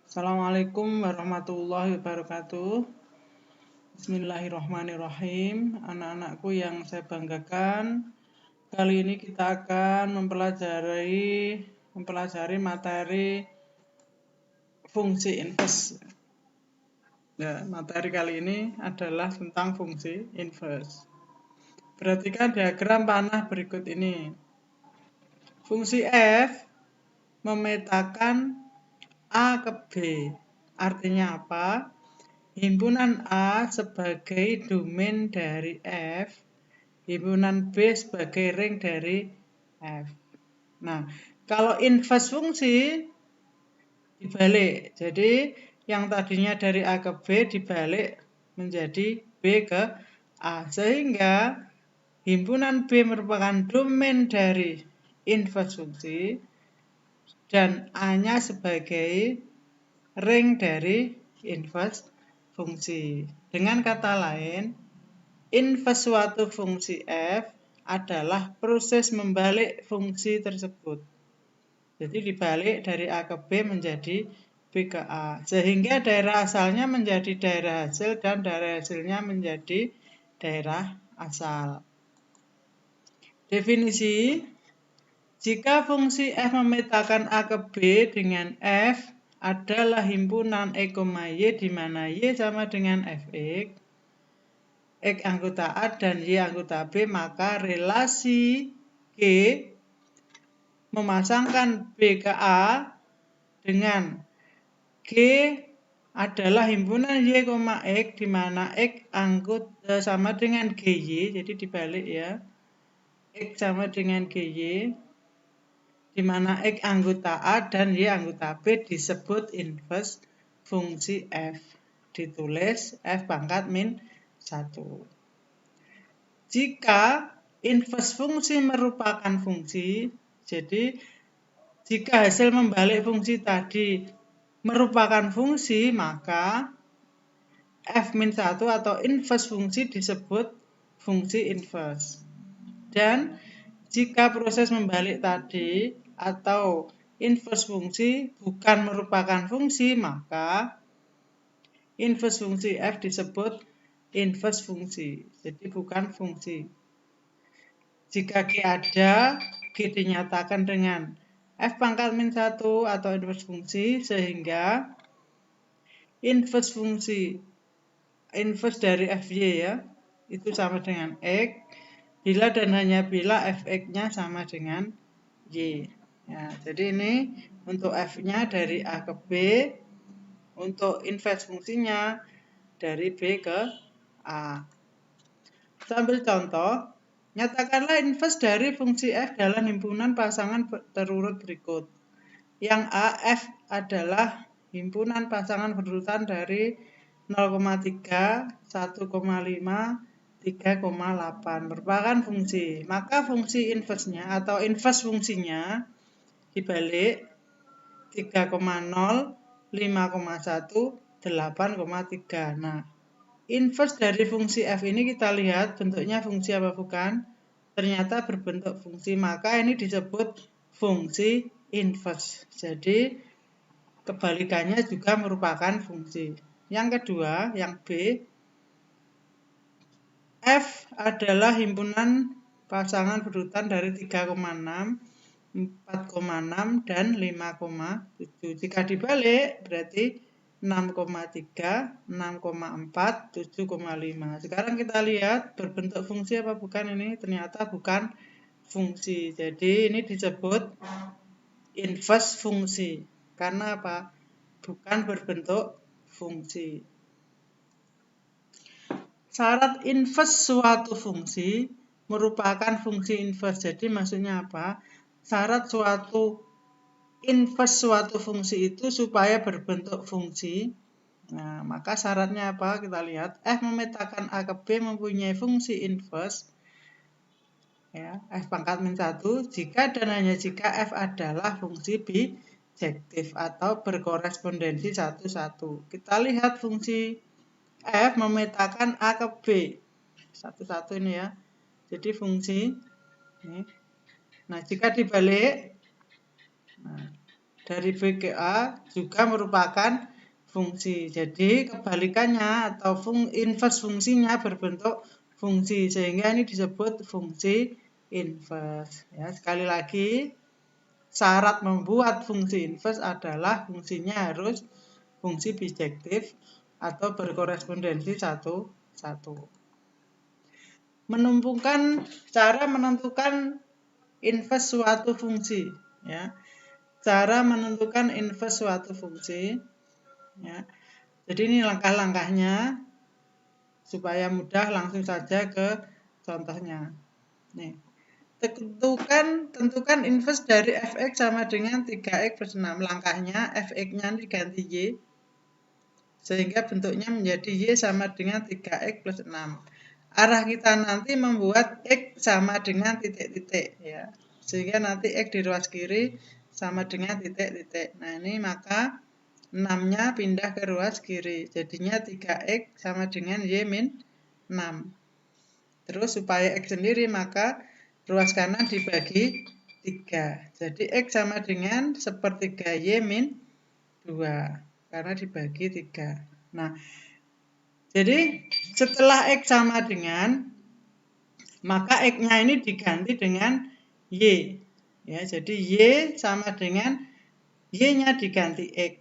Assalamualaikum warahmatullahi wabarakatuh. Bismillahirrahmanirrahim. Anak-anakku yang saya banggakan, kali ini kita akan mempelajari materi fungsi inverse. Ya, materi kali ini adalah tentang fungsi inverse. Perhatikan diagram panah berikut ini. Fungsi f memetakan A ke B. Artinya apa? Himpunan A sebagai domain dari F, himpunan B sebagai ring dari F. Nah, kalau inverse fungsi dibalik. Jadi, yang tadinya dari A ke B dibalik menjadi B ke A. Sehingga himpunan B merupakan domain dari inverse fungsi dan A-nya sebagai ring dari inverse fungsi. Dengan kata lain, inverse suatu fungsi f adalah proses membalik fungsi tersebut. Jadi dibalik dari A ke B menjadi B ke A. Sehingga daerah asalnya menjadi daerah hasil dan daerah hasilnya menjadi daerah asal. Definisi: jika fungsi f memetakan A ke B dengan f adalah himpunan E, Y di mana Y sama dengan Fx, X anggota A dan Y anggota B, maka relasi G memasangkan B ke A dengan G adalah himpunan Y, X di mana X anggota sama dengan GY, jadi dibalik ya. X sama dengan GY di mana X anggota A dan Y anggota B disebut inverse fungsi f. Ditulis f pangkat min 1. Jika inverse fungsi merupakan fungsi, jadi jika hasil membalik fungsi tadi merupakan fungsi, maka f-1 atau inverse fungsi disebut fungsi inverse. Dan jika proses membalik tadi atau inverse fungsi bukan merupakan fungsi, maka inverse fungsi f disebut inverse fungsi, jadi bukan fungsi. Jika G ada, G dinyatakan dengan f pangkat min 1 atau inverse fungsi, sehingga inverse fungsi inverse dari fy ya, itu sama dengan x, bila dan hanya bila fx-nya sama dengan y. Ya, jadi ini untuk f-nya dari A ke B, untuk inverse fungsinya dari B ke A. Kita ambil contoh, nyatakanlah inverse dari fungsi f dalam himpunan pasangan terurut berikut. Yang A, f adalah himpunan pasangan berurutan dari 0,3, 1,5, 3,8 merupakan fungsi. Maka fungsi inverse-nya atau inverse fungsinya dibalik 3,0, 5,1, 8,3. Nah, inverse dari fungsi f ini kita lihat bentuknya fungsi apa bukan? Ternyata berbentuk fungsi, maka ini disebut fungsi inverse. Jadi kebalikannya juga merupakan fungsi. Yang kedua, yang B, f adalah himpunan pasangan berurutan dari 3,6, 4,6, dan 5,7. Jika dibalik berarti 6,3, 6,4, 7,5. Sekarang kita lihat berbentuk fungsi apa bukan ini? Ternyata bukan fungsi. Jadi ini disebut inverse fungsi. Karena apa? Bukan berbentuk fungsi. Syarat inverse suatu fungsi merupakan fungsi inverse. Jadi maksudnya apa? Syarat inverse suatu fungsi itu supaya berbentuk fungsi. Nah, maka syaratnya apa? Kita lihat, f memetakan A ke B mempunyai fungsi inverse, ya, f pangkat min 1, jika dan hanya jika f adalah fungsi bijektif atau berkorespondensi 1,1. Kita lihat fungsi f memetakan A ke B. 1,1 ini ya. Jadi fungsi ini. Nah, jika dibalik, dari B ke A juga merupakan fungsi. Jadi kebalikannya atau inverse fungsinya berbentuk fungsi, sehingga ini disebut fungsi inverse. Ya, sekali lagi, syarat membuat fungsi inverse adalah fungsinya harus fungsi bijektif atau berkorespondensi satu-satu. Cara menentukan inverse suatu fungsi, ya. Cara menentukan inverse suatu fungsi, ya. Jadi ini langkah-langkahnya supaya mudah, langsung saja ke contohnya. Nih. Tentukan inverse dari fx sama dengan 3x plus 6. Langkahnya fx-nya diganti y, sehingga bentuknya menjadi y sama dengan 3x plus 6. Arah kita nanti membuat x sama dengan titik-titik, ya. Sehingga nanti x di ruas kiri sama dengan titik-titik. Nah, ini maka 6-nya pindah ke ruas kiri. Jadinya 3x sama dengan y min 6. Terus supaya x sendiri, maka ruas kanan dibagi 3. Jadi x sama dengan sepertiga y min 2. Karena dibagi 3. Nah, jadi setelah x sama dengan, maka x-nya ini diganti dengan y. Ya, jadi y sama dengan y-nya diganti x.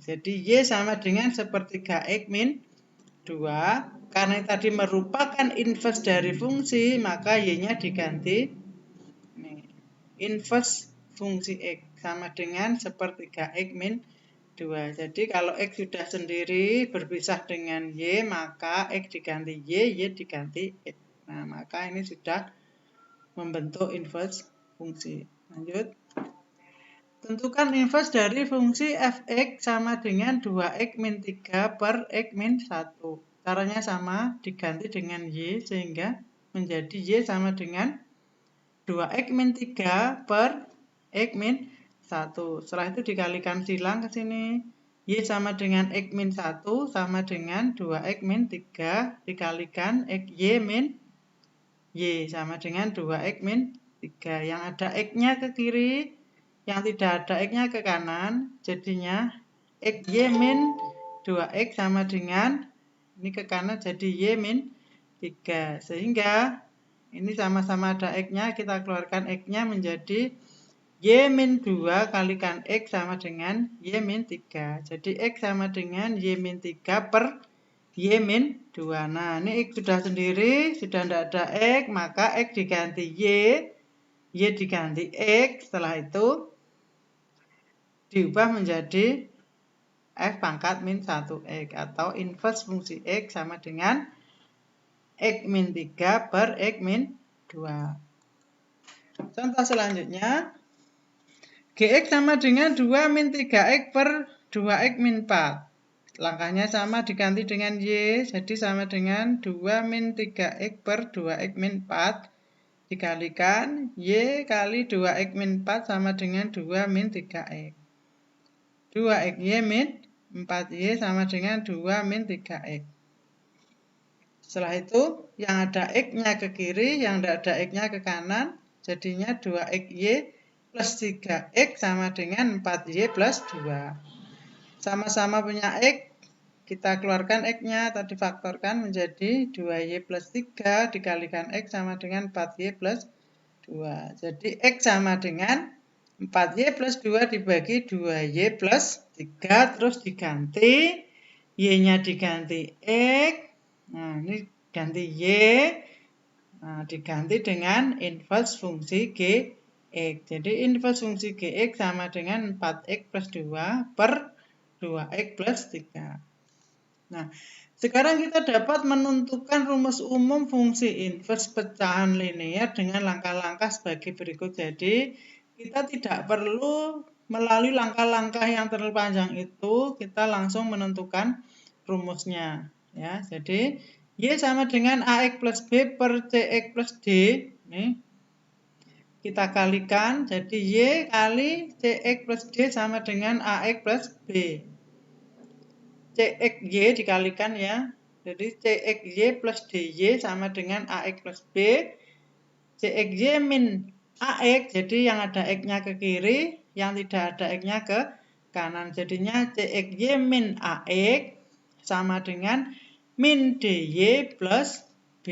Jadi y sama dengan sepertiga x min 2. Karena tadi merupakan inverse dari fungsi, maka y-nya diganti inverse fungsi x sama dengan sepertiga x min 2. Jadi kalau x sudah sendiri berpisah dengan y, maka x diganti y diganti x. Nah, maka ini sudah membentuk inverse fungsi. Lanjut. Tentukan inverse dari fungsi fx sama dengan 2x min 3 per x min 1. Caranya sama, diganti dengan y sehingga menjadi y sama dengan 2x min 3 per x min 1. Setelah itu dikalikan silang ke sini. Y sama dengan x min 1 sama dengan 2x min 3 dikalikan x y min y sama dengan 2x min 3. Yang ada x-nya ke kiri, yang tidak ada x-nya ke kanan. Jadinya x y min 2x sama dengan, ini ke kanan jadi y min 3. Sehingga ini sama-sama ada x-nya, kita keluarkan x-nya menjadi y min 2 kalikan x sama dengan y min 3. Jadi x sama dengan y min 3 per y min 2. Nah, ini x sudah sendiri, sudah tidak ada x, maka x diganti y diganti x. Setelah itu diubah menjadi f pangkat min 1x atau inverse fungsi x sama dengan x min 3 per x min 2. Contoh selanjutnya, gx sama dengan 2 min 3x per 2x min 4. Langkahnya sama, diganti dengan y, jadi sama dengan 2 min 3x per 2x min 4 dikalikan y kali 2x min 4 sama dengan 2 min 3x. 2xy min 4y sama dengan 2 min 3x. Setelah itu, yang ada x-nya ke kiri, yang tidak ada x-nya ke kanan, jadinya 2xy plus 3x sama dengan 4y plus 2. Sama-sama punya x, kita keluarkan x-nya, tadi faktorkan menjadi 2y plus 3 dikalikan x sama dengan 4y plus 2. Jadi x sama dengan 4y plus 2 dibagi 2y plus 3, terus diganti, y-nya diganti x, nah ini ganti y, nah, diganti dengan inverse fungsi gx. Jadi inverse fungsi gx sama dengan 4x plus 2 per 2x plus 3. Nah, sekarang kita dapat menentukan rumus umum fungsi inverse pecahan linear dengan langkah-langkah sebagai berikut. Jadi, kita tidak perlu melalui langkah-langkah yang terlalu panjang itu, kita langsung menentukan rumusnya. Ya, jadi, y sama dengan ax plus b per cx plus d. Nih, kita kalikan, jadi y kali cx plus d sama dengan ax plus b. Cxy dikalikan ya, jadi Cxy plus dy sama dengan ax plus b. Cxy min ax, jadi yang ada x-nya ke kiri, yang tidak ada X-nya ke kanan. Jadinya CXY min AX sama dengan min DY plus B.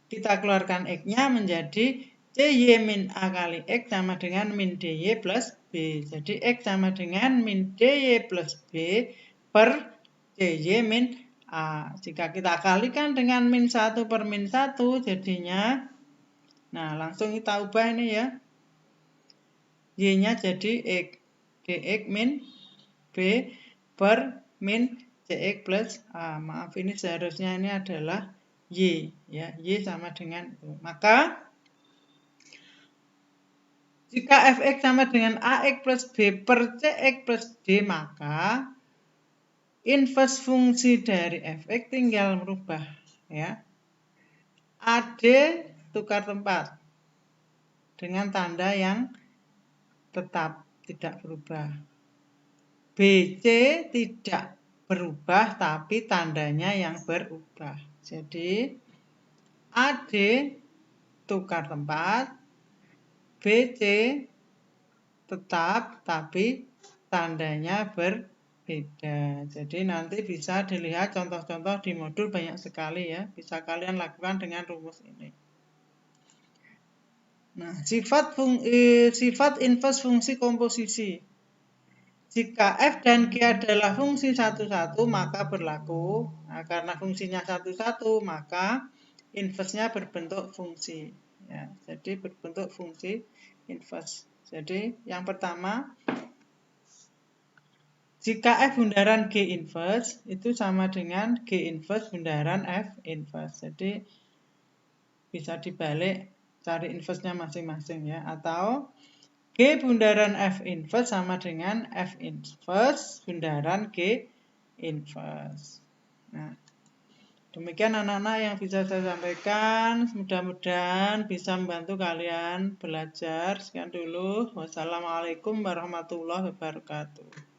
Kita keluarkan X-nya menjadi CY min A kali X sama dengan min DY plus B. Jadi X sama dengan min DY plus B per CY min A. Jika kita kalikan dengan min 1 per min 1 jadinya, nah langsung kita ubah ini ya. Y-nya jadi X. DX min B per min CX plus A. Maaf, ini seharusnya ini adalah Y. Ya, Y sama dengan itu. Maka, jika Fx sama dengan Ax plus B per Cx plus D, maka inverse fungsi dari Fx tinggal merubah. Ya. AD tukar tempat dengan tanda yang tetap tidak berubah. BC tidak berubah tapi tandanya yang berubah. Jadi AD tukar tempat, BC tetap tapi tandanya berbeda. Jadi nanti bisa dilihat contoh-contoh di modul banyak sekali ya. Bisa kalian lakukan dengan rumus ini. Nah, sifat inverse fungsi komposisi. Jika F dan G adalah fungsi satu-satu, maka berlaku. Nah, karena fungsinya satu-satu, maka inverse-nya berbentuk fungsi. Ya, jadi berbentuk fungsi inverse. Jadi yang pertama, jika F bundaran G inverse, itu sama dengan G inverse bundaran F inverse. Jadi bisa dibalik, cari inverse-nya masing-masing ya. Atau G bundaran F inverse sama dengan F inverse bundaran G inverse. Nah, demikian anak-anak yang bisa saya sampaikan. Mudah-mudahan bisa membantu kalian belajar. Sekian dulu. Wassalamualaikum warahmatullahi wabarakatuh.